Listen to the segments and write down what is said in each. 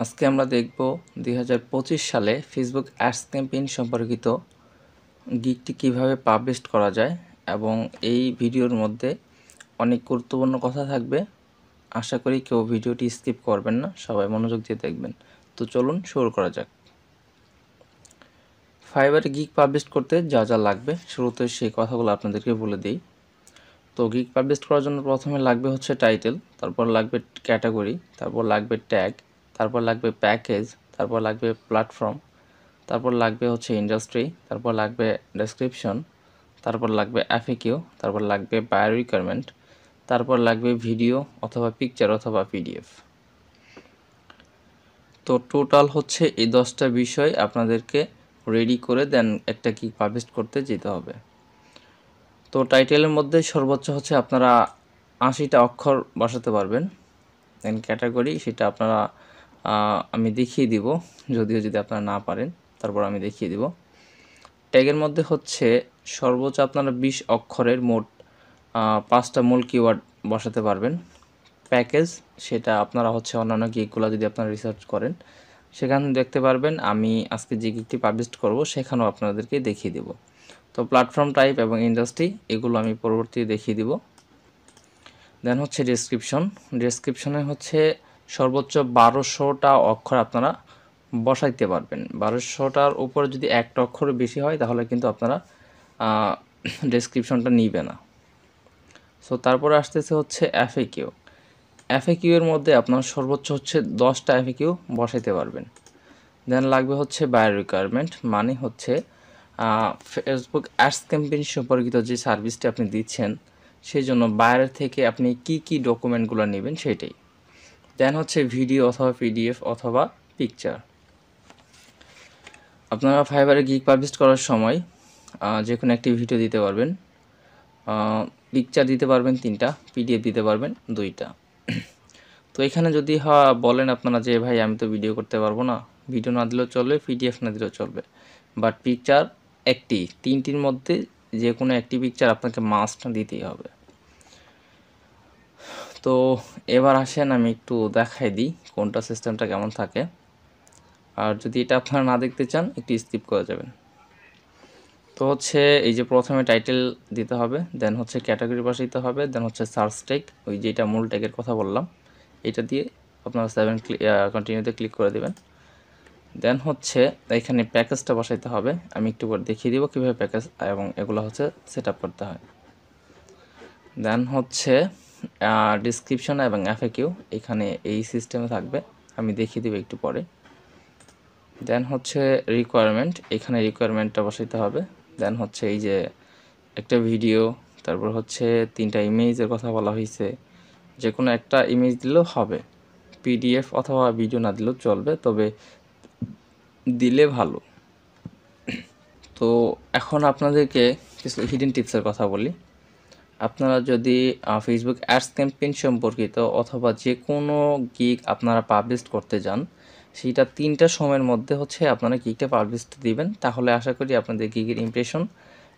আজকে আমরা দেখব 2025 সালে ফেসবুক অ্যাডস ক্যাম্পেইন সম্পর্কিত গিগটি কিভাবে পাবলিশ করা যায় এবং এই ভিডিওর মধ্যে অনেক গুরুত্বপূর্ণ কথা থাকবে। আশা করি কেউ ভিডিওটি স্কিপ করবেন না, সবাই মনোযোগ দিয়ে দেখবেন। তো চলুন শুরু করা যাক। ফাইবারে গিগ পাবলিশ করতে যা যা লাগবে শুরুতে সেই কথাগুলো আপনাদেরকে বলে দিই। তো গিগ পাবলিশ করার জন্য প্রথমে লাগবে হচ্ছে টাইটেল, তারপর লাগবে ক্যাটাগরি, তারপর লাগবে ট্যাগ, তারপর লাগবে প্যাকেজ, তারপর লাগবে প্ল্যাটফর্ম, তারপর লাগবে হচ্ছে ইন্ডাস্ট্রি, তারপর লাগবে ডেসক্রিপশন, তারপর লাগবে এফএকিউ, তারপর লাগবে বায়ো রিকোয়ারমেন্ট, তারপর লাগবে ভিডিও অথবা পিকচার অথবা পিডিএফ। তো টোটাল হচ্ছে এই 10টা বিষয় আপনাদেরকে রেডি করে দেন একটা গিগ পাবলিশ করতে যেতে হবে। তো টাইটেলের মধ্যে সর্বোচ্চ হচ্ছে আপনারা 80টা অক্ষর বসাতে পারবেন। দেন ক্যাটাগরি সেটা আপনারা আমি দেখিয়ে দিব, যদিও যদি আপনারা না পারেন তারপর আমি দেখিয়ে দিব। ট্যাগের মধ্যে হচ্ছে সর্বোচ্চ আপনারা 20 অক্ষরের মোট 5টা মূল কিওয়ার্ড বসাতে পারবেন। প্যাকেজ সেটা আপনারা হচ্ছে অন্যান্য গিগগুলো যদি আপনারা রিসার্চ করেন সেখানে দেখতে পারবেন। আমি আজকে যে গিগটি পাবলিশ করব সেখানেও আপনাদেরকে দেখিয়ে দেব। তো প্ল্যাটফর্ম টাইপ এবং ইন্ডাস্ট্রি এগুলো আমি পরবর্তীতে দেখিয়ে দিব। দেন হচ্ছে ডেসক্রিপশনে হচ্ছে সর্বোচ্চ 1200টা অক্ষর আপনারা বসাইতে পারবেন। 1200টার উপরে যদি একটা অক্ষর বেশি হয় তাহলে কিন্তু আপনারা ডেসক্রিপশনটা নিবে না। সো তারপরে আসতেছে হচ্ছে এফএকিউ এর মধ্যে আপনার সর্বোচ্চ হচ্ছে 10টা এফএকিউ বসাইতে পারবেন। দেন লাগবে হচ্ছে বায়ো রিকোয়ারমেন্ট, মানে হচ্ছে ফেসবুক অ্যাডস ক্যাম্পেইন সম্পর্কিত যে সার্ভিসটি আপনি দিচ্ছেন সেই জন্য বাইরের থেকে আপনি কি ডকুমেন্টগুলো নেবেন সেটাই। দেন হচ্ছে ভিডিও অথবা পিডিএফ অথবা পিকচার। আপনারা ফাইবারে গিগ পাবলিশ করার সময় যে কোনো একটি ভিডিও দিতে পারবেন, পিকচার দিতে পারবেন 3টা, পিডিএফ দিতে পারবেন 2টা। তো এখানে যদি বলেন আপনারা যে ভাই আমি তো ভিডিও করতে পারবো না, ভিডিও না দিলেও চলবে, পিডিএফ না দিলেও চলবে, বাট পিকচার একটি, 3টির মধ্যে যে কোনো একটি পিকচার আপনাকে মাস্ট দিতেই হবে। তো এবার আসেন আমি একটু দেখাই দিই কোনটা সিস্টেমটা কেমন থাকে। আর যদি এটা আপনারা না দেখতে চান একটু স্কিপ করে যাবেন। তো হচ্ছে এই যে প্রথমে টাইটেল দিতে হবে, দেন হচ্ছে ক্যাটাগরি বসাইতে হবে, দেন হচ্ছে সার্চ ট্যাগ, ওই যেটা মূল ট্যাগের কথা বললাম এটা দিয়ে আপনারা 7 কন্টিনিউতে ক্লিক করে দেবেন। দেন হচ্ছে এখানে প্যাকেজটা বসাইতে হবে, আমি একটু পর দেখিয়ে দিব কীভাবে প্যাকেজ এবং এগুলো হচ্ছে সেট আপ করতে হয়। দেন হচ্ছে ডিসক্রিপশন এবং এফএকিউ এখানে এই সিস্টেমে থাকবে, আমি দেখিয়ে দিব একটু পরে। দেন হচ্ছে রিকোয়ারমেন্ট, এখানে রিকোয়ারমেন্টটা বসাইতে হবে। দেন হচ্ছে এই যে একটা ভিডিও, তারপর হচ্ছে 3টা ইমেজের কথা বলা হয়েছে, যে কোনো একটা ইমেজ দিলেও হবে, পিডিএফ অথবা ভিডিও না দিলেও চলবে, তবে দিলে ভালো। তো এখন আপনাদেরকে কিছু হিডেন টিপসের কথা বলি। আপনারা যদি ফেসবুক অ্যাডস ক্যাম্পেইন সম্পর্কিত অথবা যে কোনো গিগ আপনারা পাবলিশ করতে যান সেইটা 3টা সময়ের মধ্যে হচ্ছে আপনারা গিগটা পাবলিশ দিবেন, তাহলে আশা করি আপনাদের গিগের ইমপ্রেশন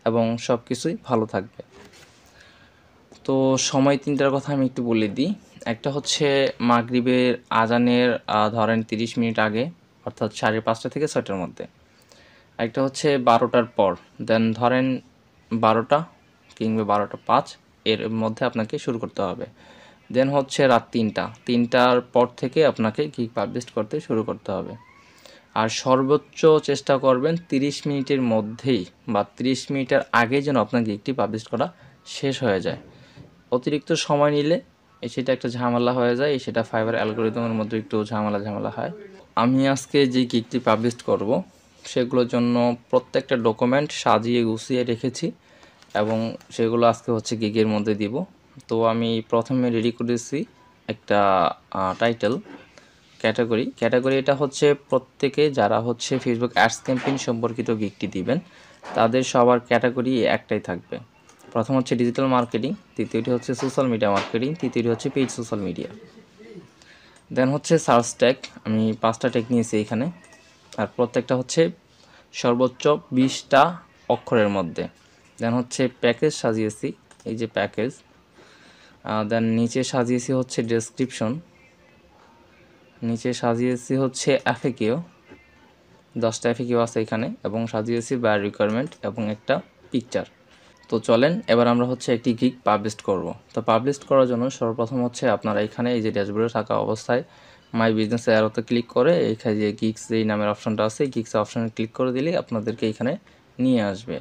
এবং সব কিছুই ভালো থাকবে। তো সময় 3টার কথা আমি একটু বলে দিই। একটা হচ্ছে মাগরিবের আজানের ধরেন 30 মিনিট আগে, অর্থাৎ 5:30 থেকে 6টার মধ্যে। একটা হচ্ছে 12টার পর, দেন ধরেন 12টা কিংবা 12টা 5 এর মধ্যে আপনাকে শুরু করতে হবে। দেন হচ্ছে রাত 3টার পর থেকে আপনাকে গিগ পাবলিশ করতে শুরু করতে হবে। আর সর্বোচ্চ চেষ্টা করবেন 30 মিনিটের মধ্যেই বা 30 মিনিটের আগে যেন আপনার গিগটি পাবলিশ করা শেষ হয়ে যায়। অতিরিক্ত সময় নিলে সেটা একটা ঝামেলা হয়ে যায়, সেটা ফাইবার অ্যালগোরিদমের মধ্যে একটু ঝামেলা হয়। আমি আজকে যে গিগটি পাবলিশ করব সেগুলোর জন্য প্রত্যেকটা ডকুমেন্ট সাজিয়ে গুছিয়ে রেখেছি এবং সেগুলো আজকে হচ্ছে গিগের মধ্যে দিব। তো আমি প্রথমে রেডি করেছি একটা টাইটেল, ক্যাটাগরি এটা হচ্ছে প্রত্যেকে যারা হচ্ছে ফেসবুক অ্যাডস ক্যাম্পেইন সম্পর্কিত গিগটি দিবেন তাদের সবার ক্যাটাগরি একটাই থাকবে। প্রথম হচ্ছে ডিজিটাল মার্কেটিং, দ্বিতীয়টি হচ্ছে সোশ্যাল মিডিয়া মার্কেটিং, তৃতীয়টি হচ্ছে পেইড সোশ্যাল মিডিয়া। দেন হচ্ছে সার্চ ট্যাগ, আমি 5টা ট্যাগ নিয়েছি এখানে, আর প্রত্যেকটা হচ্ছে সর্বোচ্চ 20টা অক্ষরের মধ্যে। দেন হচ্ছে প্যাকেজ সাজিয়েছি, এই যে প্যাকেজ। দেন নিচে সাজিয়েছি হচ্ছে ডেসক্রিপশন, নিচে সাজিয়েছি হচ্ছে এফএকিউ, 10টা এফএকিউ আছে এখানে, এবং সাজিয়েছি বায়ার রিকোয়ারমেন্ট এবং একটা পিকচার। তো চলেন এবার আমরা হচ্ছে একটি গিগ পাবলিশ করব। তো পাবলিশ করার জন্য সর্বপ্রথম হচ্ছে আপনারা এখানে এই যে ড্যাশবোর্ডে থাকা অবস্থায় মাই বিজনেস অ্যারোতে ক্লিক করে এখানে যে গিগস যেই নামের অপশনটা আছে গিগস অপশনে ক্লিক করে দিলেই আপনাদেরকে এখানে নিয়ে আসবে।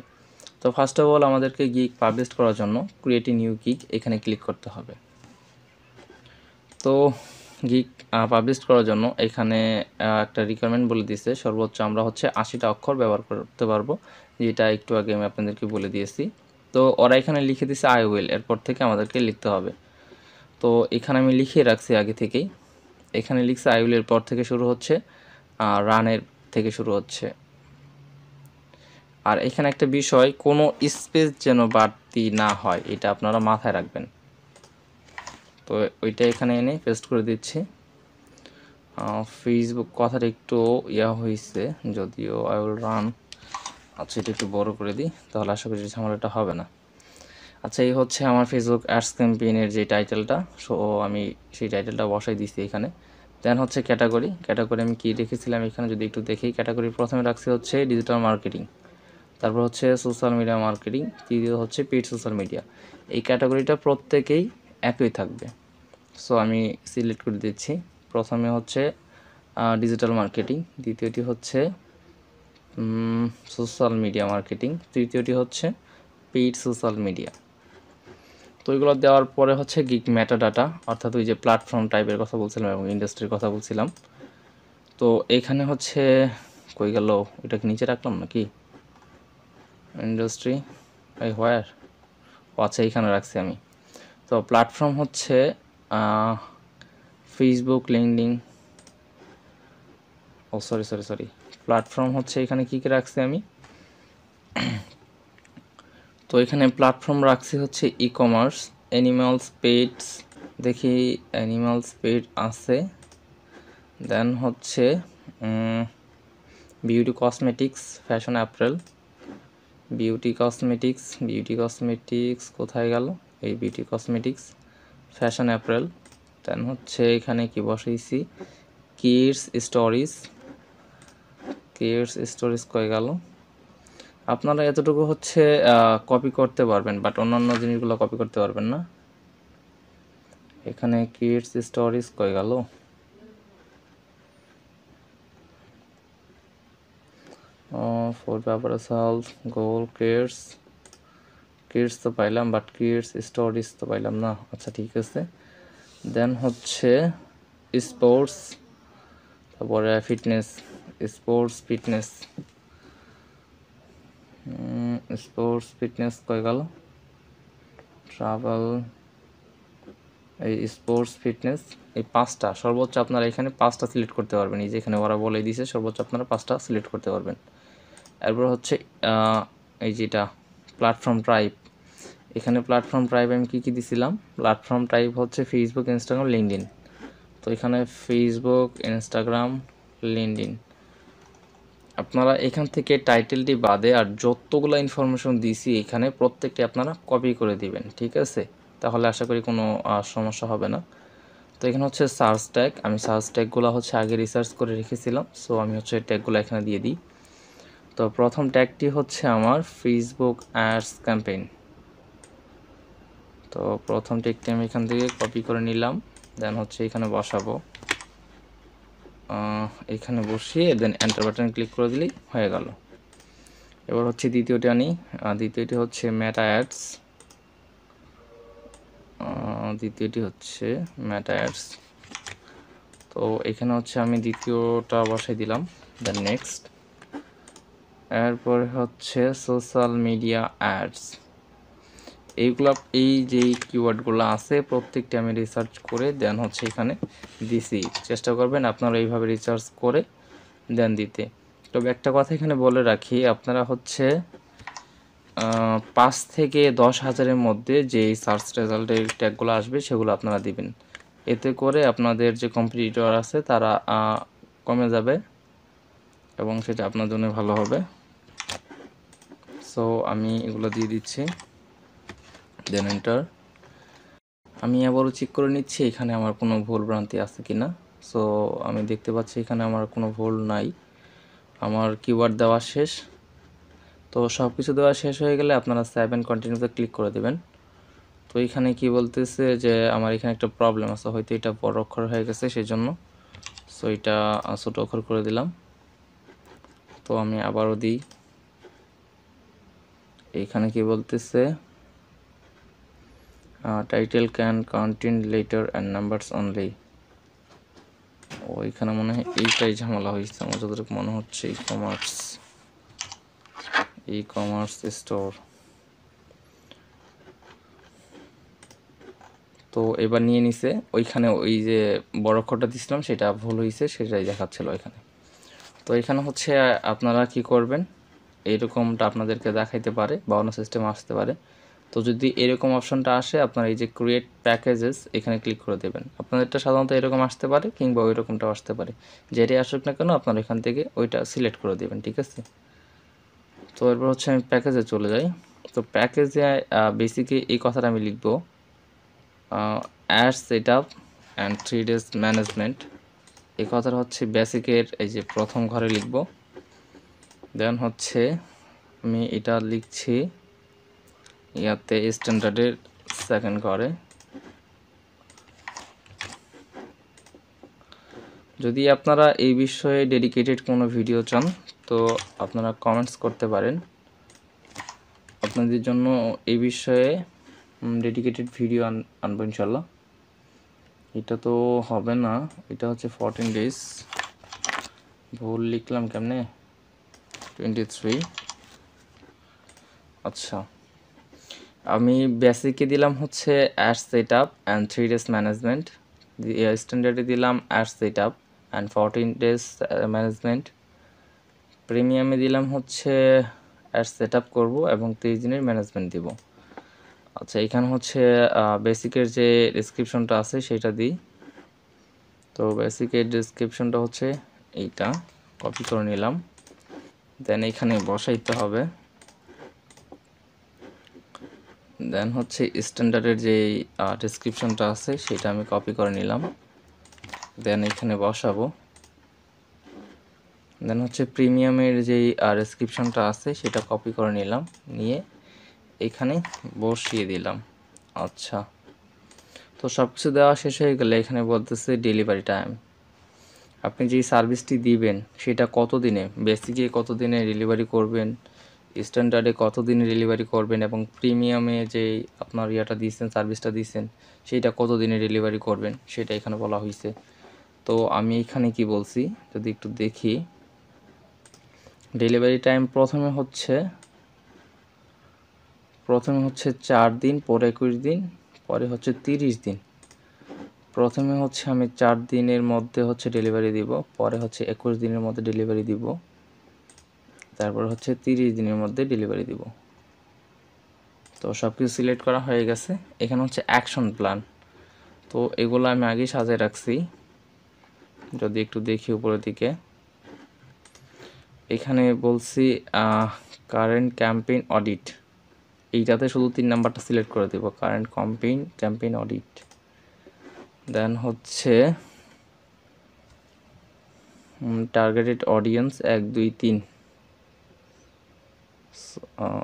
তো ফার্স্ট অফ অল আমাদেরকে গিগ পাবলিশ করার জন্য ক্রিয়েট এ নিউ গিগ এখানে ক্লিক করতে হবে। তো গিগ পাবলিশ করার জন্য এখানে একটা রিকোয়ারমেন্ট বলে দিয়েছে, সর্বোচ্চ আমরা হচ্ছে 80টা অক্ষর ব্যবহার করতে পারবো, যেটা একটু আগে আমি আপনাদেরকে বলে দিয়েছি। তো ওরা এখানে লিখে দিয়েছে আই উইল, এরপর থেকে আমাদেরকে লিখতে হবে। তো এখানে আমি লিখে রাখছি আগে থেকেই, এখানে লিখছে আই উইলের পর থেকে শুরু হচ্ছে, রানের থেকে শুরু হচ্ছে। আর এখানে একটা বিষয়, কোনো স্পেস যেন বাড়তি না হয়, এটা আপনারা মাথায় রাখবেন। তো ওইটা এখানে এনে পেস্ট করে দিচ্ছি। ফেসবুক কথাটা একটু হয়েছে, যদিও আই উইল রান। আচ্ছা, এটা একটু বড় করে দিই, তাহলে আশা করি ঝামেলাটা হবে না। আচ্ছা, এই হচ্ছে আমার ফেসবুক অ্যাডস ক্যাম্পেইনের যে টাইটেলটা, সো আমি সেই টাইটেলটা বসাই দিচ্ছি এখানে। দেন হচ্ছে ক্যাটাগরি আমি কি রেখেছিলাম এখানে যদি একটু দেখি, ক্যাটাগরি প্রথমে রাখছি হচ্ছে ডিজিটাল মার্কেটিং, তারপর হচ্ছে সোশ্যাল মিডিয়া মার্কেটিং, তৃতীয় হচ্ছে পেইড সোশ্যাল মিডিয়া। এই ক্যাটাগরিটা প্রত্যেকেই একই থাকবে। সো আমি সিলেক্ট করে দিচ্ছি। প্রথমে হচ্ছে ডিজিটাল মার্কেটিং, দ্বিতীয়টি হচ্ছে সোশ্যাল মিডিয়া মার্কেটিং, তৃতীয়টি হচ্ছে পেইড সোশ্যাল মিডিয়া। তো এগুলো দেওয়ার পরে হচ্ছে গিগ মেটাডাটা, অর্থাৎ ওই যে প্ল্যাটফর্ম টাইপের কথা বলছিলাম এবং ইন্ডাস্ট্রির কথা বলছিলাম। তো এখানে হচ্ছে কই গেল, এটাকে নিচে রাখলাম নাকি, ইন্ডাস্ট্রি এই হোয়ার, আচ্ছা এইখানে রাখছি আমি। তো প্ল্যাটফর্ম হচ্ছে ফেসবুক, লিঙ্কডইন, সরি প্ল্যাটফর্ম হচ্ছে এখানে কী কী রাখছি আমি। তো এখানে প্ল্যাটফর্ম রাখছি হচ্ছে ই কমার্স, অ্যানিমালস, পেটস, দেখি অ্যানিমালস পেট আছে, দেন হচ্ছে beauty cosmetics, fashion apparel, beauty cosmetics কোথায় গেল, এই বিউটি কসমেটিক্স, ফ্যাশন অ্যাপারেল, দেন হচ্ছে এখানে কি বসাইছি, কিডস স্টোরিজ কয়ে গেল। আপনারা এতটুকু হচ্ছে কপি করতে পারবেন, বাট অন্যান্য জিনিসগুলো কপি করতে পারবেন না। এখানে কিডস স্টোরিজ কয়ে গেল, ফর পেপারসাল, গোল, কিডস তো পাইলাম, বাট কিডস স্টোরিজ তো পাইলাম না। আচ্ছা ঠিক আছে, দেন হচ্ছে স্পোর্টস, তারপরে স্পোর্টস ফিটনেস কয়ে গেল, ট্রাভেল, এই স্পোর্টস ফিটনেস, এই 5টা সর্বোচ্চ আপনারা এখানে 5টা সিলেক্ট করতে পারবেন। এই যে এখানে ওরা বলে দিয়েছে সর্বোচ্চ আপনারা 5টা সিলেক্ট করতে পারবেন। এরপর হচ্ছে এই যেটা প্ল্যাটফর্ম টাইপ, এখানে প্ল্যাটফর্ম টাইপ আমি কী দিছিলাম, প্ল্যাটফর্ম টাইপ হচ্ছে ফেসবুক, ইনস্টাগ্রাম, লিঙ্কডইন। তো এখানে ফেসবুক, ইনস্টাগ্রাম, লিঙ্কডইন। আপনারা এখান থেকে টাইটেলটি বাদে আর যতগুলো ইনফরমেশন দিয়েছি এখানে প্রত্যেকটি আপনারা কপি করে দিবেন, ঠিক আছে? তাহলে আশা করি কোনো সমস্যা হবে না। তো এখানে হচ্ছে সার্চ ট্যাগ, আমি সার্চ ট্যাগগুলো হচ্ছে আগে রিসার্চ করে রেখেছিলাম, সো আমি হচ্ছে ট্যাগগুলো এখানে দিয়ে দিই। তো প্রথম ট্যাগটি হচ্ছে আমার ফেসবুক অ্যাডস ক্যাম্পেইন। তো প্রথম ট্যাগটি আমি এখান থেকে কপি করে নিলাম, দেন হচ্ছে এখানে বসাবো, এখানে বসিয়ে দেন এন্টার বাটন ক্লিক করে দিলেই হয়ে গেল। এবার হচ্ছে দ্বিতীয়টি আনি, দ্বিতীয়টি হচ্ছে মেটা অ্যাডস, তো এখানে হচ্ছে আমি দ্বিতীয়টা বসাই দিলাম, দেন নেক্সট। এরপর হচ্ছে সোশ্যাল মিডিয়া অ্যাডস, এই যে কিওয়ার্ডগুলো আছে প্রত্যেকটি আমি রিসার্চ করে দেন হচ্ছে এখানে দিছি। চেষ্টা করবেন আপনারা এইভাবে রিসার্চ করে দেন দিতে। তবে একটা কথা এখানে বলে রাখি, আপনারা হচ্ছে 5 থেকে 10,000-এর মধ্যে যেই সার্চ রেজাল্টের ট্যাগগুলো আসবে সেগুলো আপনারা দিবেন। এতে করে আপনাদের যে কম্পিটিটর আছে তারা কমে যাবে এবং সেটা আপনার জন্য ভালো হবে। সো আমি এগুলো দিয়ে দিচ্ছি, দেন এন্টার। আমি আবারও চেক করে নিচ্ছি এখানে আমার কোনো ভুল ভ্রান্তি আছে কিনা। সো আমি দেখতে পাচ্ছি এখানে আমার কোনো ভুল নাই, আমার কিওয়ার্ড দেওয়া শেষ। তো সব কিছু দেওয়া শেষ হয়ে গেলে আপনারা সেভ এন্ড কন্টিনিউতে ক্লিক করে দেবেন। তো এখানে কি বলতেছে যে আমার এখানে একটা প্রবলেম আছে, হয়তো এটা বড় অক্ষর হয়ে গেছে সেই জন্য। সো এটা ছোট অক্ষর করে দিলাম। তো আমি আবারও দিই, এইখানে কি বলতেছে title can contain letter and numbers only. ওইখানে মনে হয় এইটাই ঝামেলা হয়েছে আমার যতটুকু মনে হচ্ছে। E commerce store. তো এবার নিয়ে নিছে, ওইখানে ওই যে বড় অক্ষরটা দিছিলাম সেটা ভুল হয়েছে, সেটাই দেখাচ্ছিল এখানে। তো এখানে হচ্ছে আপনারা কি করবেন, এইরকমটা আপনাদেরকে দেখাইতে পারে বা অন্য সিস্টেম আসতে পারে। তো যদি এরকম অপশনটা আসে, আপনারা এই যে ক্রিয়েট প্যাকেজেস এখানে ক্লিক করে দেবেন। আপনাদেরটা সাধারণত এরকম আসতে পারে কিংবা ওই রকমটাও আসতে পারে, যেটাই আসুক না কেন আপনারা এখান থেকে ওইটা সিলেক্ট করে দেবেন, ঠিক আছে। তো এরপর হচ্ছে আমি প্যাকেজে চলে যাই। তো প্যাকেজে বেসিক্যালি এই কথাটা আমি লিখবো, add set up and 3 days management. এই কথাটা হচ্ছে বেসিকের এই যে প্রথম ঘরে লিখব। দেন হচ্ছে আমি এটা লিখছি ইয়াতে স্ট্যান্ডার্ডের সেকেন্ড ঘরে। যদি আপনারা এই বিষয়ে ডেডিকেটেড কোনো ভিডিও চান তো আপনারা কমেন্টস করতে পারেন, আপনাদের জন্য এই বিষয়ে ডেডিকেটেড ভিডিও আনবো ইনশাল্লাহ। এটা তো হবে না, এটা হচ্ছে 14 days, ভুল লিখলাম কেমনে, 23। আচ্ছা, আমি বেসিকে দিলাম হচ্ছে ad set up and 3 days management, স্ট্যান্ডার্ডে দিলাম ad set up and 14 days management, প্রিমিয়ামে দিলাম হচ্ছে অ্যাড সেট আপ করবো এবং 30 দিনের ম্যানেজমেন্ট দিব। আচ্ছা, এখানে হচ্ছে বেসিকের যে ডেসক্রিপশনটা আছে সেটা দিই। তো বেসিকের ডেসক্রিপশনটা হচ্ছে এইটা, কপি করে নিলাম। দেন এখানে বসাইতে হবে। দেন হচ্ছে স্ট্যান্ডার্ডের যে ডেসক্রিপশনটা আছে সেটা আমি কপি করে নিলাম। দেন এখানে বসাবো। দেন হচ্ছে প্রিমিয়ামের যেই ডেসক্রিপশনটা আছে সেটা কপি করে নিলাম, নিয়ে এখানে বসিয়ে দিলাম। আচ্ছা, তো সব কিছু দেওয়া শেষ হয়ে গেলে এখানে বলতেছে ডেলিভারি টাইম। আপনি যেই সার্ভিসটি দিবেন সেটা কত দিনে, বেসিকে কত দিনে ডেলিভারি করবেন, স্ট্যান্ডার্ডে কত দিনে ডেলিভারি করবেন এবং প্রিমিয়ামে যে আপনার ইয়াটা দিয়েছেন, সার্ভিসটা দিয়েছেন, সেইটা কত দিনে ডেলিভারি করবেন সেটা এখানে বলা হয়েছে। তো আমি এখানে কি বলছি যদি একটু দেখি, ডেলিভারি টাইম প্রথমে হচ্ছে 4 দিন, পরে 21 দিন, পরে হচ্ছে 30 দিন। প্রথমে হচ্ছে আমি 4 দিনের মধ্যে হচ্ছে ডেলিভারি দিব, পরে হচ্ছে 21 দিনের মধ্যে ডেলিভারি দিব, তারপর হচ্ছে 30 দিনের মধ্যে ডেলিভারি দিব। তো সব কিছু সিলেক্ট করা হয়ে গেছে। এখানে হচ্ছে অ্যাকশন প্ল্যান, তো এগুলো আমি আগেই সাজিয়ে রাখছি। যদি একটু দেখি উপরের দিকে, এখানে বলছি কারেন্ট ক্যাম্পেইন অডিট, এইটাতে শুধু 3 নাম্বারটা সিলেক্ট করে দেব, কারেন্ট ক্যাম্পেইন অডিট। দেন হচ্ছে টার্গেটেড অডিয়েন্স 1 2 3।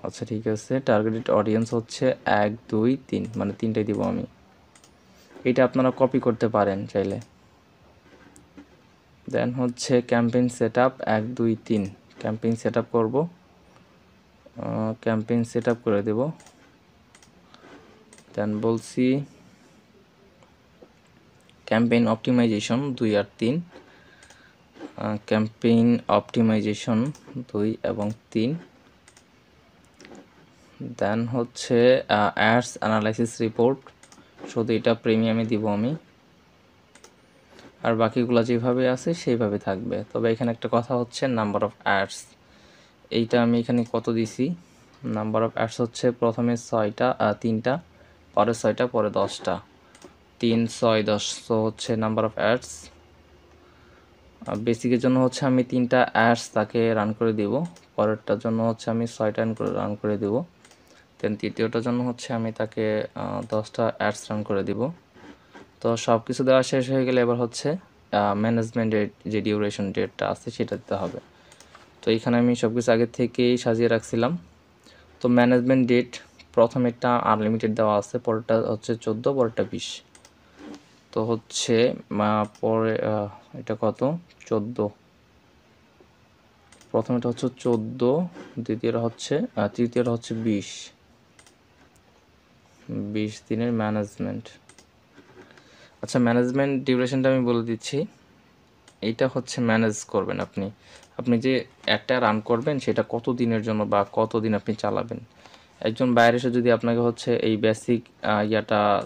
আচ্ছা ঠিক আছে, টার্গেটেড অডিয়েন্স হচ্ছে 1 2 3, মানে 3টাই দিব আমি। এটা আপনারা কপি করতে পারেন চাইলে। দেন হচ্ছে campaign set up 1 2 3, campaign set up করবো, ক্যাম্পেইন সেট আপ করে দেব। দেন বলছি ক্যাম্পেইন অপটিমাইজেশন 2 আর 3, ক্যাম্পেইন অপটিমাইজেশন 2 এবং 3। দেন হচ্ছে অ্যাডস অ্যানালাইসিস রিপোর্ট, শুধু এটা প্রিমিয়ামে দিব আমি, আর বাকিগুলো যেভাবে আছে সেইভাবে থাকবে। তবে এখানে একটা কথা হচ্ছে নাম্বার অফ অ্যাডস, এইটা আমি এখানে কত দিছি, নাম্বার অফ অ্যাডস হচ্ছে প্রথমে 3টা, পরে 6টা, পরে 10টা, 3 6 10। সো হচ্ছে নাম্বার অফ অ্যাডস। বেসিকের জন্য হচ্ছে আমি 3টা অ্যাডস তাকে রান করে দিব, পরেরটার জন্য হচ্ছে আমি 6টা রান করে দিব, দেন তৃতীয়টার জন্য হচ্ছে আমি তাকে 10টা অ্যাডস রান করে দিব। তো সব কিছু দেওয়া শেষ হয়ে গেলে এবার হচ্ছে ম্যানেজমেন্টের যে ডিউরেশন ডেটটা আছে সেটা দিতে হবে। তো এখানে আমি সব কিছু আগে থেকেই সাজিয়ে রাখছিলাম। তো ম্যানেজমেন্ট ডেট প্রথমেরটা আনলিমিটেড দেওয়া আছে, পরেরটা হচ্ছে 14, পরেরটা 20। তো হচ্ছে পরে এটা কত 14, প্রথমেটা হচ্ছে 14, দ্বিতীয়টা হচ্ছে তৃতীয়টা হচ্ছে 20 দিনের ম্যানেজমেন্ট। আচ্ছা, ম্যানেজমেন্ট ডিউরেশনটা আমি বলে দিচ্ছি। এইটা হচ্ছে ম্যানেজ করবেন আপনি, আপনি যে একটা রান করবেন সেটা কত দিনের জন্য বা কত দিন আপনি চালাবেন। একজন বাইরে এসে যদি আপনাকে হচ্ছে এই বেসিক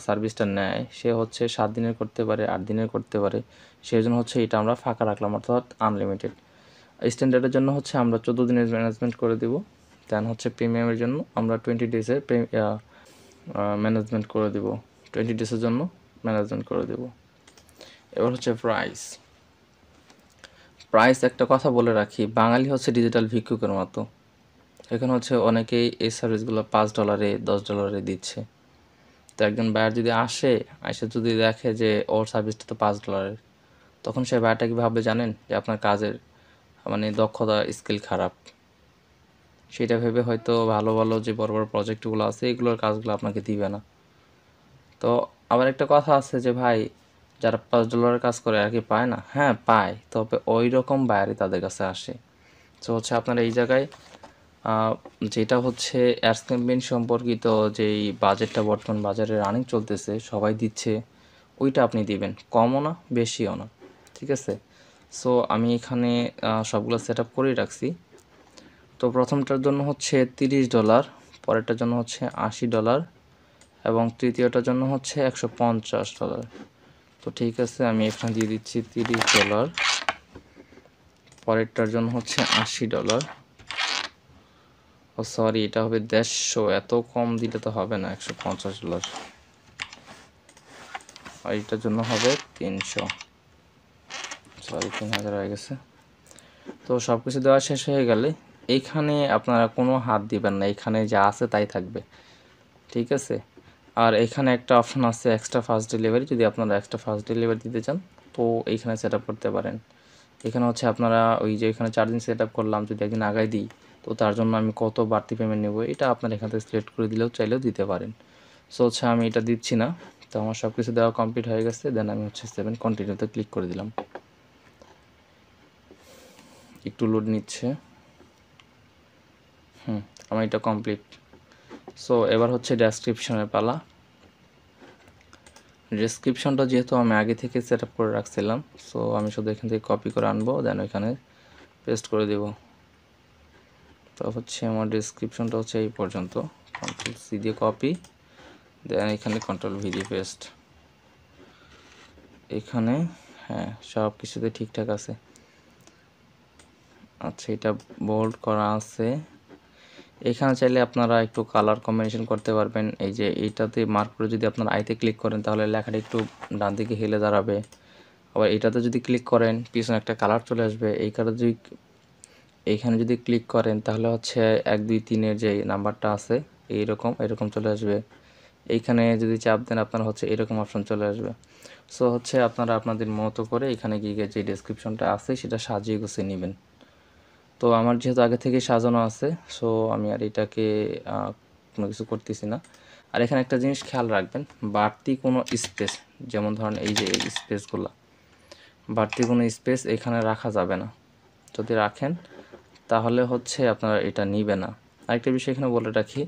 সার্ভিসটা নেয়, সে হচ্ছে 7 দিনের করতে পারে, 8 দিনের করতে পারে। সেই জন্য হচ্ছে এটা আমরা ফাঁকা রাখলাম, অর্থাৎ আনলিমিটেড। স্ট্যান্ডার্ডের জন্য হচ্ছে আমরা 14 দিনের ম্যানেজমেন্ট করে দেব। দেন হচ্ছে প্রিমিয়ামের জন্য আমরা 20 ডেজের ম্যানেজমেন্ট করে দেব, 20 ডেজের জন্য ম্যানেজমেন্ট করে দেব। এবার হচ্ছে প্রাইস একটা কথা বলে রাখি, বাঙালি হচ্ছে ডিজিটাল ভিক্ষুকের মতো। এখানে হচ্ছে অনেকেই এই সার্ভিসগুলো $5, $10 দিচ্ছে। তো একজন বায়ার যদি এসে যদি দেখে যে ওর সার্ভিসটা তো $5, তখন সে বায়ারটা কি ভাববে জানেন? যে আপনার কাজের মানে দক্ষতা স্কিল খারাপ। সেটা ভেবে হয়তো ভালো ভালো যে বড় বড় প্রজেক্টগুলো আছে এগুলোর কাজগুলো আপনাকে দিবে না। তো আবার একটা কথা আছে যে ভাই, যারা $5 কাজ করে আর কি পায় না? হ্যাঁ পায়, তবে ওই রকম বায়ারই তাদের কাছে আসে। তো হচ্ছে আপনার এই জায়গায় যেটা হচ্ছে অ্যাডস ক্যাম্পেইন সম্পর্কিত যেই বাজেটটা বর্তমান বাজারে রানিং চলতেছে, সবাই দিচ্ছে, ওইটা আপনি দিবেন, কমও না বেশিও না, ঠিক আছে? সো আমি এখানে সবগুলো সেট আপ করেই রাখছি। তো প্রথমটার জন্য হচ্ছে $30, পরেরটার জন্য হচ্ছে $80 এবং তৃতীয়টার জন্য হচ্ছে $150। তো ঠিক আছে, আমি এখানে দিয়ে দিচ্ছি $30, পরেরটার জন্য হচ্ছে $80। ও সরি, এটা হবে 150, এত কম দিলে তো হবে না, $150। আর এটার জন্য হবে 300, সরি 3000 হয়ে গেছে। তো সব কিছু দেওয়া শেষ হয়ে গেলে এইখানে আপনারা কোনো হাত দিবেন না, এখানে যা আছে তাই থাকবে, ঠিক আছে? আর এখানে একটা অপশন আছে এক্সট্রা ফাস্ট ডেলিভারি, যদি আপনারা এক্সট্রা ফাস্ট ডেলিভারি দিতে চান তো এইখানে সেট আপ করতে পারেন। এখানে হচ্ছে আপনারা ওই যে এখানে চার্জিং সেট আপ করলাম, যদি একদিন আগায় দিই তো তার জন্য আমি কত বাড়তি পেমেন্ট নেব, এটা আপনারা এখান থেকে সিলেক্ট করে দিলেও চাইলেও দিতে পারেন। সো হচ্ছে আমি এটা দিচ্ছি না। তো আমার সব কিছু দেওয়া কমপ্লিট হয়ে গেছে, দেন আমি হচ্ছে 7 কন্টিনিউতে ক্লিক করে দিলাম। একটু লোড নিচ্ছে। আমার এটা কমপ্লিট। সো এবার হচ্ছে ডেসক্রিপশনের পালা। ডেসক্রিপশনটা যেহেতু আমি আগে থেকে সেট আপ করে রাখছিলাম, সো আমি শুধু এখান থেকে কপি করে আনবো, দেন ওইখানে পেস্ট করে দেব। তো হচ্ছে আমার ডেসক্রিপশনটা হচ্ছে এই পর্যন্ত। Ctrl+C দিয়ে কপি, দেন এখানে Ctrl+V দিয়ে পেস্ট। এখানে হ্যাঁ সব কিছুতে ঠিকঠাক আছে। আচ্ছা, এটা বোল্ড করা আছে। এখানে চাইলে আপনারা একটু কালার কম্বিনেশন করতে পারবেন। এই যে এইটাতে মার্ক করে যদি আপনারা আইতে ক্লিক করেন তাহলে লেখাটা একটু ডান দিকে হেলে দাঁড়াবে। আবার এটাতে যদি ক্লিক করেন পিছনে একটা কালার চলে আসবে। এই কালার যদি এইখানে যদি ক্লিক করেন তাহলে হচ্ছে 1 2 3 এর যে নাম্বারটা আছে এরকম চলে আসবে। এইখানে যদি চাপ দেন আপনার হচ্ছে এরকম অপশন চলে আসবে। সো হচ্ছে আপনারা আপনাদের মতো করে এখানে গিয়ে যে ডেসক্রিপশনটা আছে সেটা সাজিয়ে গুছিয়ে নেবেন। তো আমার যেহেতু আগে থেকে সাজানো আছে, সো আমি আর এটাকে কোনো কিছু করতেছি না। আর এখানে একটা জিনিস খেয়াল রাখবেন, বাড়তি কোনো স্পেস, যেমন ধরেন এই যে এই স্পেসগুলো, বাড়তি কোনো স্পেস এখানে রাখা যাবে না। যদি রাখেন তাহলে হচ্ছে আপনারা এটা নিবে না। আরেকটা বিষয় এখানে বলে রাখি,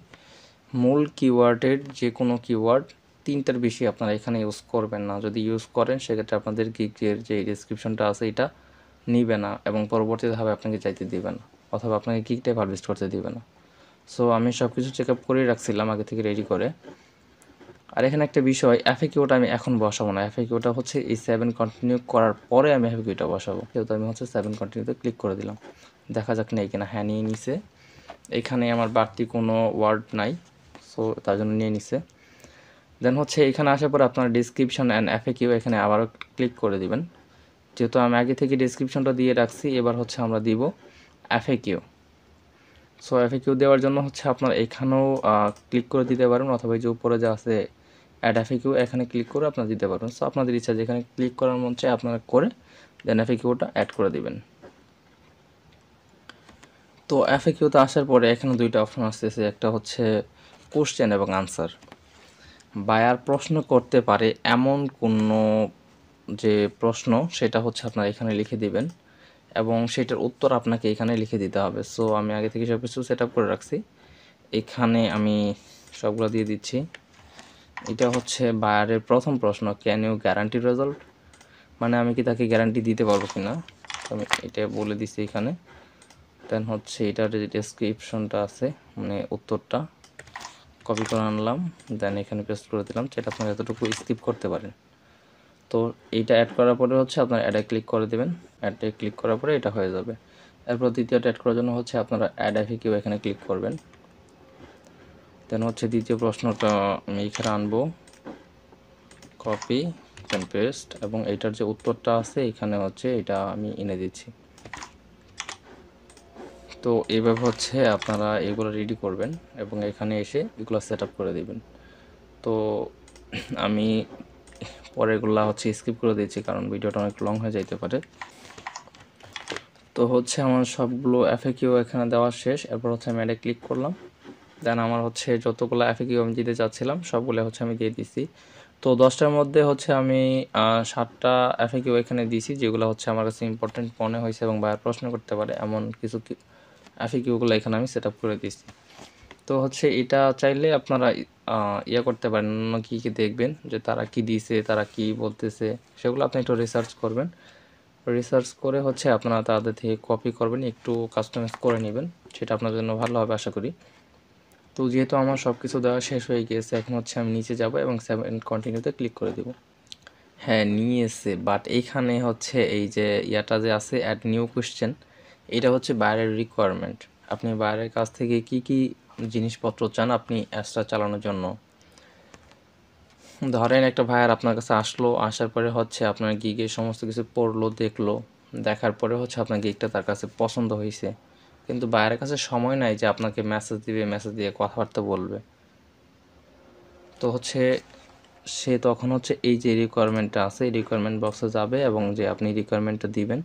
মূল কিওয়ার্ডের যে কোনো কিওয়ার্ড 3টার বেশি আপনারা এখানে ইউজ করবেন না। যদি ইউজ করেন সেক্ষেত্রে আপনাদের গিগের যে ডেসক্রিপশনটা আছে এটা নিবে না এবং পরবর্তীতে আপনাকে চাইতে দিবে না, অথবা আপনাকে গিগটাই হারভেস্ট করতে দিবে না। সো আমি সব কিছু চেক আপ করেই রাখছিলাম আগে থেকে রেডি করে। আর এখানে একটা বিষয়, এফএকিউটা আমি এখন বসাবো না। এফএকিউটা হচ্ছে এই 7 কন্টিনিউ করার পরে আমি এফএকিউটা বসাবো। যেহেতু আমি হচ্ছে 7 কন্টিনিউতে ক্লিক করে দিলাম, দেখা যাক নেই কিনা। হ্যাঁ, নিয়ে নিছে। এখানে আমার বাড়তি কোনো ওয়ার্ড নাই, সো তার জন্য নিয়ে নিছে। দেন হচ্ছে এখানে আসার পর আপনার ডিসক্রিপশন অ্যান্ড এফএকিউ এখানে আবারও ক্লিক করে দিবেন। যেহেতু আমি আগে থেকে ডিসক্রিপশনটা দিয়ে রাখছি, এবার হচ্ছে আমরা দিব এফএকিউ। সো এফএকিউ দেওয়ার জন্য হচ্ছে আপনার এখানেও ক্লিক করে দিতে পারেন, অথবা এই যে উপরে যে আছে অ্যাড এফএকিউ এখানে ক্লিক করে আপনারা দিতে পারবেন। সো আপনাদের ইচ্ছা যেখানে ক্লিক করার মন চায় আপনারা করে দেন এফএকিউটা অ্যাড করে দিবেন। তো এফএকিউতে আসার পরে এখানে দুইটা অপশন আসতেছে, একটা হচ্ছে কোশ্চেন এবং আনসার। বায়ার প্রশ্ন করতে পারে এমন কোনো যে প্রশ্ন সেটা হচ্ছে আপনারা এখানে লিখে দিবেন এবং সেটার উত্তর আপনাকে এখানে লিখে দিতে হবে। সো আমি আগে থেকে সব কিছু সেট আপ করে রাখছি, এখানে আমি সবগুলো দিয়ে দিচ্ছি। এটা হচ্ছে বায়ারের প্রথম প্রশ্ন, ক্যান ইউ গ্যারান্টি রেজাল্ট, মানে আমি কি তাকে গ্যারান্টি দিতে পারবো কি না, আমি এটা বলে দিচ্ছি এখানে। দেন হচ্ছে এটার যে ডেসক্রিপশনটা আছে মানে উত্তরটা কপি করে আনলাম, দেন এখানে পেস্ট করে দিলাম, সেটা আপনারা এতটুকু স্কিপ করতে পারেন। তো এইটা অ্যাড করার পরে হচ্ছে আপনারা অ্যাডে ক্লিক করে দেবেন, অ্যাডে ক্লিক করার পরে এটা হয়ে যাবে। এরপর দ্বিতীয়টা অ্যাড করার জন্য হচ্ছে আপনারা অ্যাড এফএকিউ এখানে ক্লিক করবেন। দেন হচ্ছে দ্বিতীয় প্রশ্নটা আমি এখানে আনবো, কপি দেন পেস্ট, এবং এইটার যে উত্তরটা আছে এখানে হচ্ছে এটা আমি এনে দিচ্ছি। তো এইভাবে হচ্ছে আপনারা এগুলো রেডি করবেন এবং এখানে এসে এগুলো সেট আপ করে দিবেন। তো আমি পরেরগুলো হচ্ছে স্কিপ করে দিচ্ছি কারণ ভিডিওটা অনেক লং হয়ে যাইতে পারে। তো হচ্ছে আমার সবগুলো এফএকিউ এখানে দেওয়া শেষ। এরপর হচ্ছে আমি এটা ক্লিক করলাম, দেন আমার হচ্ছে যতগুলো এফএকিউ আমি দিতে চাচ্ছিলাম সবগুলো হচ্ছে আমি দিয়ে দিছি। তো 10টার মধ্যে হচ্ছে আমি 7টা এফএকিউ এখানে দিয়েছি যেগুলো হচ্ছে আমার কাছে ইম্পর্টেন্ট মনে হয়েছে এবং বায়ার প্রশ্ন করতে পারে এমন কিছু এফএকিউগুলো এখানে আমি সেট আপ করে দিয়েছি। তো হচ্ছে এটা চাইলে আপনারা ইয়ে করতে পারেন, অন্য কী কী দেখবেন যে তারা কি দিয়েছে, তারা কি বলতেছে, সেগুলো আপনি একটু রিসার্চ করবেন। রিসার্চ করে হচ্ছে আপনারা তাদের থেকে কপি করবেন, একটু কাস্টমাইজ করে নেবেন, সেটা আপনার জন্য ভালো হবে আশা করি। তো যেহেতু আমার সব কিছু দেওয়া শেষ হয়ে গিয়েছে, এখন হচ্ছে আমি নিচে যাব এবং সেভ এন্ড কন্টিনিউতে ক্লিক করে দেব। হ্যাঁ নিয়েছে, বাট এইখানে হচ্ছে এই যে ইয়াটা যে আছে অ্যাড নিউ কোয়েশ্চেন, এটা হচ্ছে বাইরের রিকোয়ারমেন্ট। আপনি বাইরের কাছ থেকে কি কি জিনিসপত্র চান আপনি অ্যাডসটা চালানোর জন্য। ধরেন একটা ভাইয়ার আপনার কাছে আসলো, আসার পরে হচ্ছে আপনার গিগে সমস্ত কিছু পড়লো, দেখলো, দেখার পরে হচ্ছে আপনার গিগটা তার কাছে পছন্দ হয়েছে, কিন্তু বাইরের কাছে সময় নাই যে আপনাকে মেসেজ দিবে, মেসেজ দিয়ে কথাবার্তা বলবে। তো হচ্ছে সে তখন হচ্ছে এই যে রিকোয়ারমেন্টটা আছে এই রিকোয়ারমেন্ট বক্সে যাবে এবং যে আপনি রিকোয়ারমেন্টটা দিবেন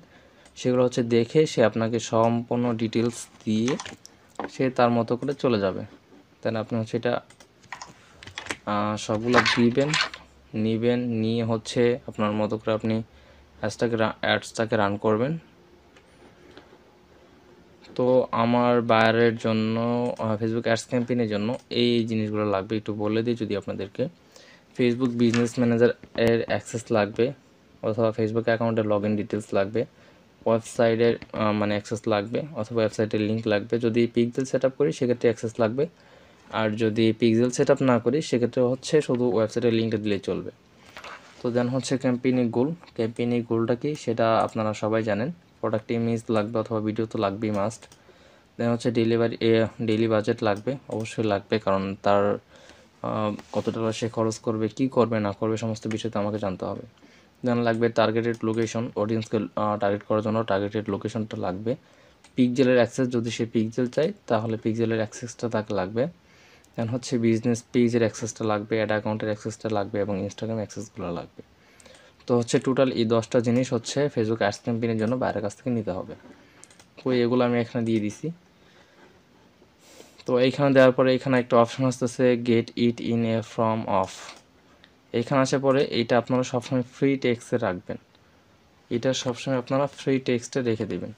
সেগুলো হচ্ছে দেখে সে আপনাকে সম্পূর্ণ ডিটেলস দিয়ে সে তার মতো করে চলে যাবে। দেন আপনি হচ্ছে এটা সবগুলো দিবেন, নিবেন, নিয়ে হচ্ছে আপনার মতো করে আপনি অ্যাডসটাকে রান করবেন। তো আমার বায়ারের জন্য ফেসবুক অ্যাডস ক্যাম্পেইনের জন্য এই জিনিসগুলো লাগবে, একটু বলে দিই যদি আপনাদেরকে। ফেসবুক বিজনেস ম্যানেজার এর অ্যাক্সেস লাগবে অথবা ফেসবুক অ্যাকাউন্টের লগ ইন ডিটেলস লাগবে, ওয়েবসাইটের মানে অ্যাক্সেস লাগবে অথবা ওয়েবসাইটের লিঙ্ক লাগবে। যদি পিক্সেল সেট আপ করি সেক্ষেত্রে অ্যাক্সেস লাগবে, আর যদি পিক্সেল সেট আপ না করি সেক্ষেত্রে হচ্ছে শুধু ওয়েবসাইটের লিঙ্কটা দিলেই চলবে। তো দেন হচ্ছে ক্যাম্পেইনিং গোল, ক্যাম্পেইনিং গোলটা কি সেটা আপনারা সবাই জানেন। প্রোডাক্ট ইমেজ লাগবে অথবা ভিডিও তো লাগবেই মাস্ট। দেন হচ্ছে ডেইলি বাজেট লাগবে, অবশ্যই লাগবে, কারণ তার কত টাকা সে খরচ করবে, কি করবে না করবে সমস্ত বিষয় তো আমাকে জানতে হবে। দেন লাগবে টার্গেটেড লোকেশন, অডিয়েন্সকে টার্গেট করার জন্য টার্গেটেড লোকেশনটা লাগবে। পিক্সেলের অ্যাক্সেস, যদি সে পিক্সেল চায় তাহলে পিক্সেলের অ্যাক্সেসটা তাকে লাগবে। দেন হচ্ছে বিজনেস পেজের অ্যাক্সেসটা লাগবে, অ্যাড অ্যাকাউন্টের অ্যাক্সেসটা লাগবে এবং ইনস্টাগ্রাম অ্যাক্সেসগুলো লাগবে। তো হচ্ছে টোটাল এই 10টা জিনিস হচ্ছে ফেসবুক অ্যাডস ক্যাম্পেইনের জন্য বাইরের কাছ থেকে নিতে হবে। তো এগুলো আমি এখানে দিয়ে দিছি। তো এইখানে দেওয়ার পরে এখানে একটা অপশন আসতেছে get it in a form of. এইখানে আসার পরে এইটা আপনারা সবসময় ফ্রি টেক্সটে রাখবেন, এটা সবসময় আপনারা ফ্রি টেক্সটে রেখে দেবেন,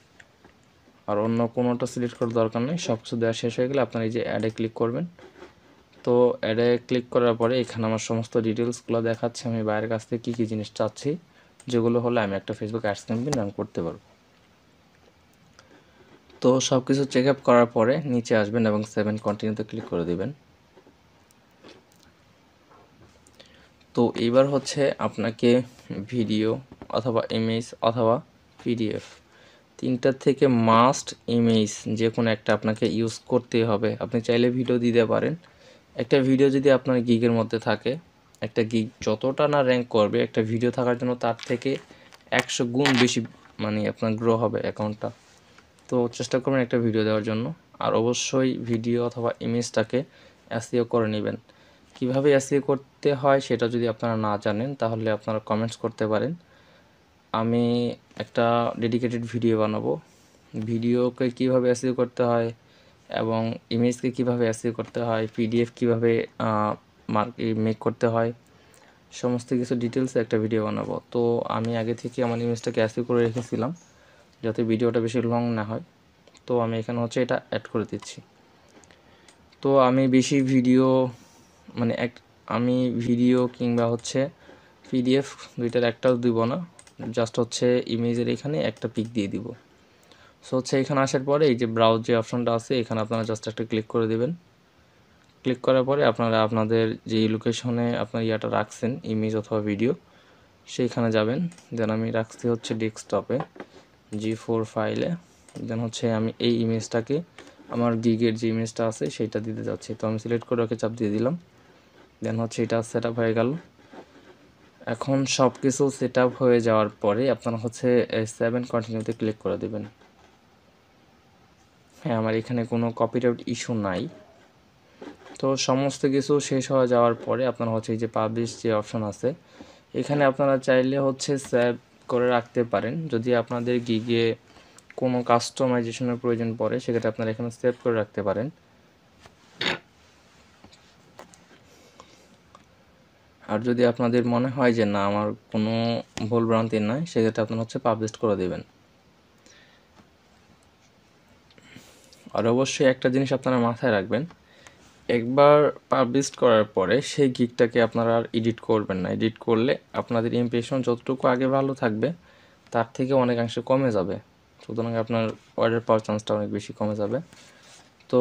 আর অন্য কোনোটা সিলেক্ট করার দরকার নেই। সব কিছু দেওয়া শেষ হয়ে গেলে আপনারা এই যে অ্যাডে ক্লিক করবেন। তো অ্যাডে ক্লিক করার পরে এখানে আমার সমস্ত ডিটেলসগুলো দেখাচ্ছে আমি বাইরের কাছ থেকে কী কী জিনিস চাচ্ছি, যেগুলো হলে আমি একটা ফেসবুক অ্যাডস ক্যাম্পেইন রান করতে পারবো। তো সব কিছু চেক আপ করার পরে নিচে আসবেন এবং সেভ এন্ড কন্টিনিউতে ক্লিক করে দেবেন। তো এইবার হচ্ছে আপনাকে ভিডিও অথবা ইমেজ অথবা পিডিএফ তিনটার থেকে মাস্ট ইমেজ যে কোনো একটা আপনাকে ইউজ করতেই হবে। আপনি চাইলে ভিডিও দিতে পারেন, একটা ভিডিও যদি আপনার গিগের মধ্যে থাকে, একটা গিগ যতটা না র্যাঙ্ক করবে একটা ভিডিও থাকার জন্য তার থেকে 100 গুণ বেশি মানে আপনার গ্রো হবে অ্যাকাউন্টটা। তো চেষ্টা করবেন একটা ভিডিও দেওয়ার জন্য, আর অবশ্যই ভিডিও অথবা ইমেজটাকে এসইও করে নেবেন। কীভাবে এসইও করতে হয় সেটা যদি আপনারা না জানেন তাহলে আপনারা কমেন্টস করতে পারেন, আমি একটা ডেডিকেটেড ভিডিও বানাবো, ভিডিওকে কীভাবে এসইও করতে হয় এবং ইমেজকে কীভাবে এসইও করতে হয়, পিডিএফ কীভাবে মেক করতে হয়, সমস্ত কিছু ডিটেলসে একটা ভিডিও বানাবো। তো আমি আগে থেকে আমার ইমেজটাকে এসইও করে রেখেছিলাম যাতে ভিডিওটা বেশি লং না হয়। তো আমি এখানে হচ্ছে এটা অ্যাড করে দিচ্ছি। তো আমি বেশি ভিডিও মানে আমি ভিডিও কিংবা হচ্ছে পিডিএফ দুইটার একটাও দিব না, জাস্ট হচ্ছে ইমেজের এখানে একটা পিক দিয়ে দিব। সো হচ্ছে এখানে আসার পরে এই যে ব্রাউজ যে অপশনটা আছে এখানে আপনারা জাস্ট একটা ক্লিক করে দেবেন। ক্লিক করার পরে আপনারা আপনাদের যে লোকেশনে আপনার ইয়াটা রাখছেন ইমেজ অথবা ভিডিও সেইখানে যাবেন। দেন আমি রাখছি হচ্ছে ডেস্কটপে G4 ফাইলে। দেন হচ্ছে আমি এই ইমেজটাকে আমার গিগের যে ইমেজটা আছে সেইটা দিতে যাচ্ছি। তো আমি সিলেক্ট করে ওকে চাপ দিয়ে দিলাম। দেন হচ্ছে এটা সেট আপ হয়ে গেল। এখন সব কিছু সেট আপ হয়ে যাওয়ার পরে আপনারা হচ্ছে 7 কন্টিনিউতে ক্লিক করে দেবেন। হ্যাঁ, আমার এখানে কোনো কপিরাইট ইস্যু নাই। তো সমস্ত কিছু শেষ হয়ে যাওয়ার পরে আপনারা হচ্ছে এই যে পাবলিশ যে অপশন আছে এখানে আপনারা চাইলে হচ্ছে সেভ করে রাখতে পারেন। যদি আপনাদের গিগে কোনো কাস্টমাইজেশনের প্রয়োজন পড়ে সেক্ষেত্রে আপনারা এখানে সেভ করে রাখতে পারেন। আর যদি আপনাদের মনে হয় যে না আমার কোনো ভুল ভ্রান্তি নাই সেক্ষেত্রে আপনারা হচ্ছে পাবলিশ করে দেবেন। আর অবশ্যই একটা জিনিস আপনারা মাথায় রাখবেন, একবার পাবলিশ করার পরে সেই গিগটাকে আপনারা আর এডিট করবেন না। এডিট করলে আপনাদের ইমপ্রেশন যতটুকু আগে ভালো থাকবে তার থেকে অনেকাংশে কমে যাবে, সুতরাং আপনার অর্ডার পাওয়ার চান্সটা অনেক বেশি কমে যাবে। তো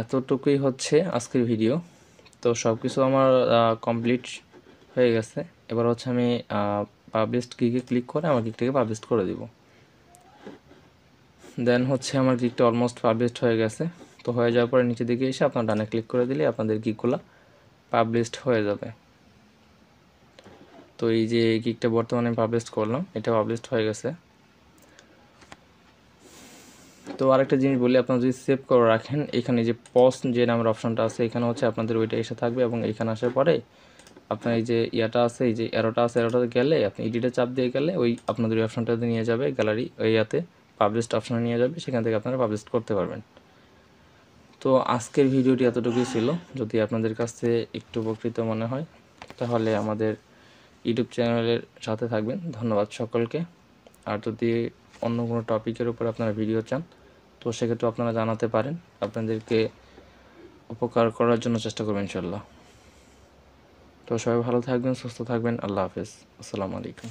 এতটুকুই হচ্ছে আজকের ভিডিও। তো সব কিছু আমার কমপ্লিট হয়ে গেছে। এবার হচ্ছে আমি পাবলিশড গিগে ক্লিক করে আমার গিগটাকে পাবলিশ করে দিব। দেন হচ্ছে আমার গিগটা অলমোস্ট পাবলিশড হয়ে গেছে। তো হয়ে যাওয়ার পরে নিচের দিকে এসে আপনার ডানে ক্লিক করে দিলে আপনাদের গিগগুলো পাবলিশড হয়ে যাবে। তো এই যে গিগটা বর্তমানে পাবলিশ করলাম, এটা পাবলিশড হয়ে গেছে। তো আরেকটা জিনিস বলি, আপনারা যদি সেভ করে রাখেন এখানে যে পজ যে নামের অপশনটা আছে এখানে হচ্ছে আপনাদের ওইটা এসে থাকবে এবং এখানে আসার পরে আপনার এই যে ইয়াটা আছে এই যে অ্যারোটা আছে অ্যারোটাতে গেলে আপনি এডিটে চাপ দিয়ে গেলে ওই আপনাদের ওই অপশনটাতে নিয়ে যাবে, গ্যালারি ওই ইয়াতে পাবলিশড অপশনে নিয়ে যাবে, সেখান থেকে আপনারা পাবলিশ করতে পারবেন। তো আজকের ভিডিওটি এতটুকুই ছিল। যদি আপনাদের কাছে একটু উপকৃত মনে হয় তাহলে আমাদের ইউটিউব চ্যানেলের সাথে থাকবেন। ধন্যবাদ সকলকে। আর যদি অন্য কোনো টপিকের উপর আপনারা ভিডিও চান তো সেক্ষেত্রে আপনারা জানাতে পারেন, আপনাদেরকে উপকার করার জন্য চেষ্টা করবেন ইনশাল্লাহ। তো সবাই ভালো থাকবেন, সুস্থ থাকবেন। আল্লাহ হাফেজ। আসসালামু আলাইকুম।